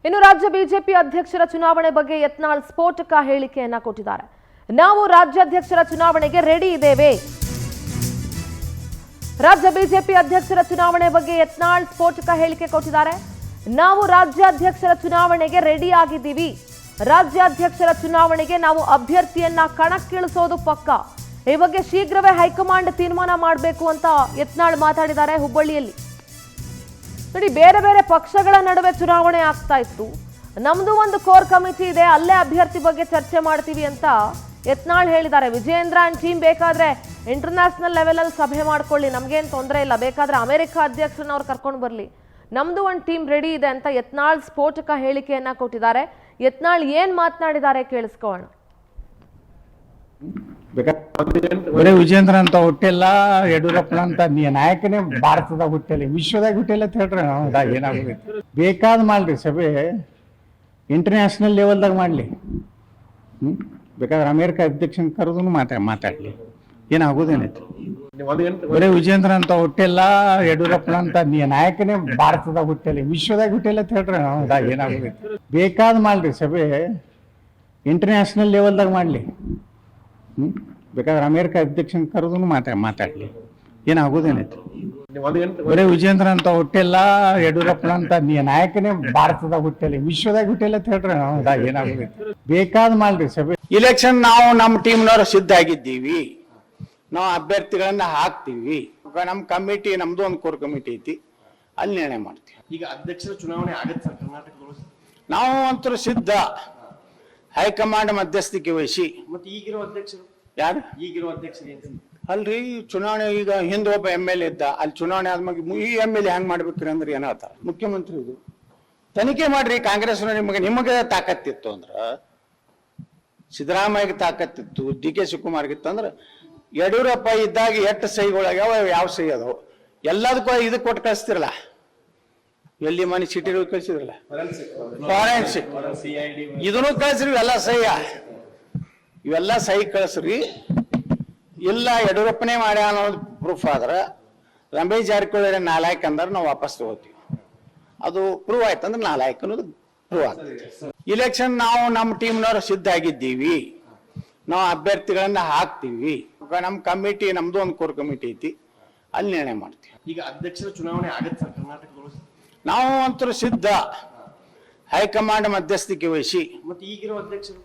ಇನ್ನು ರಾಜ್ಯ ಬಿಜೆಪಿ ಅಧ್ಯಕ್ಷರ ಚುನಾವಣೆ ಬಗ್ಗೆ ಯತ್ನಾಳ್ ಸ್ಫೋಟಕ ಹೇಳಿಕೆಯನ್ನ ಕೊಟ್ಟಿದ್ದಾರೆ. ನಾವು ರಾಜ್ಯಾಧ್ಯಕ್ಷರ ಚುನಾವಣೆಗೆ ರೆಡಿ ಇದ್ದೇವೆ. ರಾಜ್ಯ ಬಿಜೆಪಿ ಅಧ್ಯಕ್ಷರ ಚುನಾವಣೆ ಬಗ್ಗೆ ಯತ್ನಾಳ್ ಸ್ಫೋಟಕ ಹೇಳಿಕೆ ಕೊಟ್ಟಿದ್ದಾರೆ. ನಾವು ರಾಜ್ಯಾಧ್ಯಕ್ಷರ ಚುನಾವಣೆಗೆ ರೆಡಿ ಆಗಿದ್ದೀವಿ. ರಾಜ್ಯಾಧ್ಯಕ್ಷರ ಚುನಾವಣೆಗೆ ನಾವು ಅಭ್ಯರ್ಥಿಯನ್ನ ಕಣಕ್ಕಿಳಿಸೋದು ಪಕ್ಕ. ಈ ಬಗ್ಗೆ ಶೀಘ್ರವೇ ಹೈಕಮಾಂಡ್ ತೀರ್ಮಾನ ಮಾಡಬೇಕು ಅಂತ ಯತ್ನಾಳ್ ಮಾತಾಡಿದ್ದಾರೆ ಹುಬ್ಬಳ್ಳಿಯಲ್ಲಿ. ನೋಡಿ, ಬೇರೆ ಬೇರೆ ಪಕ್ಷಗಳ ನಡುವೆ ಚುನಾವಣೆ ಆಗ್ತಾ ಇತ್ತು. ನಮ್ದು ಒಂದು ಕೋರ್ ಕಮಿಟಿ ಇದೆ, ಅಲ್ಲೇ ಅಭ್ಯರ್ಥಿ ಬಗ್ಗೆ ಚರ್ಚೆ ಮಾಡ್ತೀವಿ ಅಂತ ಯತ್ನಾಳ್ ಹೇಳಿದ್ದಾರೆ. ವಿಜಯೇಂದ್ರ ಅಂಡ್ ಟೀಮ್ ಬೇಕಾದ್ರೆ ಇಂಟರ್ನ್ಯಾಷನಲ್ ಲೆವೆಲಲ್ಲಿ ಸಭೆ ಮಾಡ್ಕೊಳ್ಳಿ, ನಮ್ಗೇನು ತೊಂದರೆ ಇಲ್ಲ. ಬೇಕಾದ್ರೆ ಅಮೆರಿಕ ಅಧ್ಯಕ್ಷರನ್ನ ಅವ್ರು ಕರ್ಕೊಂಡು ಬರಲಿ, ನಮ್ದು ಒಂದು ಟೀಮ್ ರೆಡಿ ಇದೆ ಅಂತ ಯತ್ನಾಳ್ ಸ್ಫೋಟಕ ಹೇಳಿಕೆಯನ್ನ ಕೊಟ್ಟಿದ್ದಾರೆ. ಯತ್ನಾಳ್ ಏನ್ ಮಾತನಾಡಿದ್ದಾರೆ ಕೇಳಿಸ್ಕೊಳ್ಳೋಣ. ಬರೀ ವಿಜೇಂದ್ರ ಅಂತ ಹುಟ್ಟಿಲ್ಲ, ಯಡಿಯೂರಪ್ಪನ ಅಂತ ನಾಯಕನೇ ಭಾರತದಾಗ ಹುಟ್ಟಿಲ್ಲ, ವಿಶ್ವದಾಗ ಹುಟ್ಟಿಲ್ಲ ಅಂತ ಹೇಳ್ರಿ. ನಾವು ಏನಾಗುತ್ತೆ ಬೇಕಾದ ಮಾಡ್ರಿ, ಸಭೆ ಇಂಟರ್ನ್ಯಾಷನಲ್ ಲೆವೆಲ್ದಾಗ ಮಾಡ್ಲಿ. ಬೇಕಾದ್ರೆ ಅಮೇರಿಕ ಅಧ್ಯಕ್ಷನ ಕರೆದು ಮಾತಾಡ್ಲಿ, ಏನಾಗೋದೇನೈತಿ. ಬರೀ ವಿಜೇಂದ್ರ ಅಂತ ಹುಟ್ಟಿಲ್ಲ, ಯಡಿಯೂರಪ್ಪನ ಅಂತ ನಾಯಕನೇ ಭಾರತದಾಗ ಹುಟ್ಟಿಲ್ಲ, ವಿಶ್ವದಾಗ ಹುಟ್ಟಿಲ್ಲ ಅಂತ ಹೇಳ್ರಿ. ನಾವು ಏನಾಗೋದೈತಿ ಬೇಕಾದ ಮಾಡ್ರಿ, ಸಭೆ ಇಂಟರ್ನ್ಯಾಷನಲ್ ಲೆವೆಲ್ದಾಗ ಮಾಡ್ಲಿ. ಬೇಕಾದ್ರೆ ಅಮೇರಿಕ ಅಧ್ಯಕ್ಷನ ಕರೆದು ಮಾತಾಡ್ಲಿ, ಏನಾಗೋದೇನೈತಿ. ಬರೀ ವಿಜೇಂದ್ರ ಅಂತ ಹುಟ್ಟಿಲ್ಲ, ಯಡಿಯೂರಪ್ಪನ ಅಂತ ನಾಯಕನೇ ಭಾರತದಾಗ ಹುಟ್ಟಿಲ್ಲ, ವಿಶ್ವದಾಗ ಹುಟ್ಟಿಲ್ಲ ಅಂತ ಹೇಳ್ರಿ. ನಾವು ಏನಾಗೋದೈತಿ ಬೇಕಾದ ಮಾಡ್ರಿ, ಸಭೆ ಇಲೆಕ್ಷನ್ ನಾವು ನಮ್ಮ ಟೀಮ್ನವ್ರು ಸಿದ್ಧ ಆಗಿದ್ದೀವಿ. ನಾವು ಅಭ್ಯರ್ಥಿಗಳನ್ನ ಹಾಕ್ತೀವಿ. ನಮ್ಮ ಕಮಿಟಿ, ನಮ್ದು ಒಂದು ಕೋರ್ ಕಮಿಟಿ ಐತಿ, ಅಲ್ಲಿ ನಿರ್ಣಯ ಮಾಡ್ತೀವಿ. ಈಗ ಅಧ್ಯಕ್ಷರ ಚುನಾವಣೆ ಆಗತ್ತೆ ಸರ್ ಕರ್ನಾಟಕದೊಳಗೆ? ನಾವು ಅಂತೂ ಸಿದ್ಧ. ಹೈಕಮಾಂಡ್ ಮಧ್ಯಸ್ಥಿಕೆ ವಹಿಸಿ. ಮತ್ತೆ ಈಗಿರೋ ಅಧ್ಯಕ್ಷರು ಯಾರು? ಈಗಿರೋ ಅಧ್ಯಕ್ಷರು ಅಲ್ರಿ, ಚುನಾವಣೆ ಈಗ ಹಿಂದೆ ಒಬ್ಬ MLA ಇದ್ದ, ಅಲ್ಲಿ ಚುನಾವಣೆ ಆದ್ಮೇಲೆ ಈ MLA ಹೆಂಗ್ ಮಾಡ್ಬೇಕ್ರಿ ಅಂದ್ರೆ ಏನಾಗ್ತಾರ? ಮುಖ್ಯಮಂತ್ರಿ ಇದು ತನಿಖೆ ಮಾಡ್ರಿ. ಕಾಂಗ್ರೆಸ್ ನಿಮಗೆ ತಾಕತ್ತಿತ್ತು ಅಂದ್ರ, ಸಿದ್ದರಾಮಯ್ಯಗೆ ತಾಕತ್ತಿತ್ತು, DK ಶಿವಕುಮಾರ್ಗಿತ್ತು ಅಂದ್ರ, ಯಡಿಯೂರಪ್ಪ ಇದ್ದಾಗ ಎಷ್ಟು ಸಹಿಗಳಾಗ್ಯಾವ, ಯಾವ ಸಹಿ ಅದಾವ, ಎಲ್ಲದಕ್ಕೂ ಇದು ಕೊಟ್ಟು ಕಳಿಸ್ತಿರಲ್ಲ. ಎಲ್ಲಿ ಮನೆ ಸಿಟಿ ಕಳಿಸಿದ್ರಲ್ಲ, ಫಾರೆನ್ಸಿಕ್ ಇದನ್ನು ಕಳಿಸ್ರಿ. ಇವೆಲ್ಲ ಸಹ್ಯ, ಇವೆಲ್ಲ ಸಹಿ ಕಳಿಸ್ರಿ. ಇಲ್ಲ ಯಡಿಯೂರಪ್ಪನೇ ಮಾಡ್ಯ ಅನ್ನೋದು ಪ್ರೂಫ್ ಆದ್ರೆ, ರಮೇಶ್ ಜಾರಕಿಹೊಳಿ ನಾಲಾಯಕ್ ಅಂದ್ರೆ ನಾವು ವಾಪಸ್ ತಗೋತೀವಿ. ಅದು ಪ್ರೂವ್ ಆಯ್ತು ಅಂದ್ರೆ ನಾಲಾಯಕ್ ಅನ್ನೋದು ಪ್ರೂವ್ ಆಗ್ತದೆ. ಇಲೆಕ್ಷನ್ ನಾವು ನಮ್ಮ ಟೀಮ್ನವ್ರು ಸಿದ್ಧ ಆಗಿದ್ದೀವಿ. ನಾವು ಅಭ್ಯರ್ಥಿಗಳನ್ನ ಹಾಕ್ತೀವಿ. ನಮ್ಮ ಕಮಿಟಿ, ನಮ್ದು ಒಂದು ಕೋರ್ ಕಮಿಟಿ ಐತಿ, ಅಲ್ಲಿ ನಿರ್ಣಯ ಮಾಡ್ತೀವಿ. ಈಗ ಅಧ್ಯಕ್ಷರ ಚುನಾವಣೆ ಆಗತ್ತೆ ಸರ್ ಕರ್ನಾಟಕದೊಳಗೆ? ನಾವು ಅಂತೂ ಸಿದ್ಧ. ಹೈಕಮಾಂಡ್ ಮಧ್ಯಸ್ಥಿಕೆ ವಹಿಸಿ. ಮತ್ತೆ ಈಗಿರೋ ಅಧ್ಯಕ್ಷರು